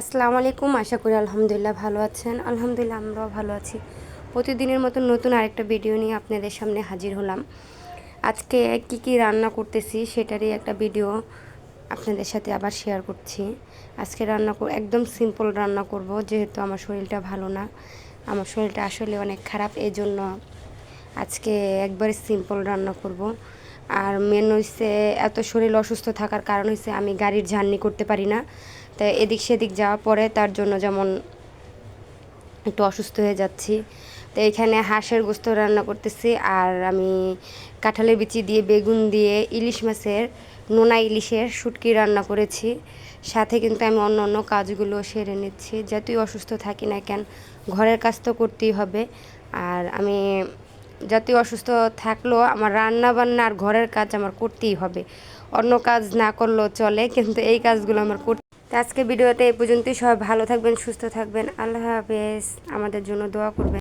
আসসালামু আলাইকুম। আশা করি আলহামদুলিল্লাহ ভালো আছেন। আলহামদুলিল্লাহ আমরাও ভালো আছি। প্রতিদিনের মতো নতুন আরেকটা ভিডিও নিয়ে আপনাদের সামনে হাজির হলাম। আজকে কি রান্না করতেছি সেটারই একটা ভিডিও আপনাদের সাথে আবার শেয়ার করছি। আজকে একদম সিম্পল রান্না করব, যেহেতু আমার শরীরটা ভালো না। আমার শরীরটা আসলে অনেক খারাপ, এই জন্য আজকে একবারে সিম্পল রান্না করব। আর মেন হইছে, এত শরীর অসুস্থ থাকার কারণ হইছে আমি গাড়ির জার্নি করতে পারি না। তাই এদিক সেদিক যাওয়া পরে তার জন্য যেমন একটু অসুস্থ হয়ে যাচ্ছি। তো এখানে হাঁসের গোস্ত রান্না করতেছি, আর আমি কাঁঠালের বিচি দিয়ে বেগুন দিয়ে ইলিশ মাছের নোনা ইলিশের শুটকি রান্না করেছি। সাথে কিন্তু আমি অন্য অন্য কাজগুলো সেরে নিচ্ছি। যতই অসুস্থ থাকি না কেন, ঘরের কাজ তো করতেই হবে। আর আমি যতই অসুস্থ থাকলেও আমার রান্না বান্না আর ঘরের কাজ আমার করতেই হবে। অন্য কাজ না করলেও চলে, কিন্তু এই কাজগুলো আমার করতে। আজকে ভিডিওতে এই পর্যন্তই। সবাই ভালো থাকবেন, সুস্থ থাকবেন। আল্লাহ হাফেজ। আমাদের জন্য দোয়া করবেন।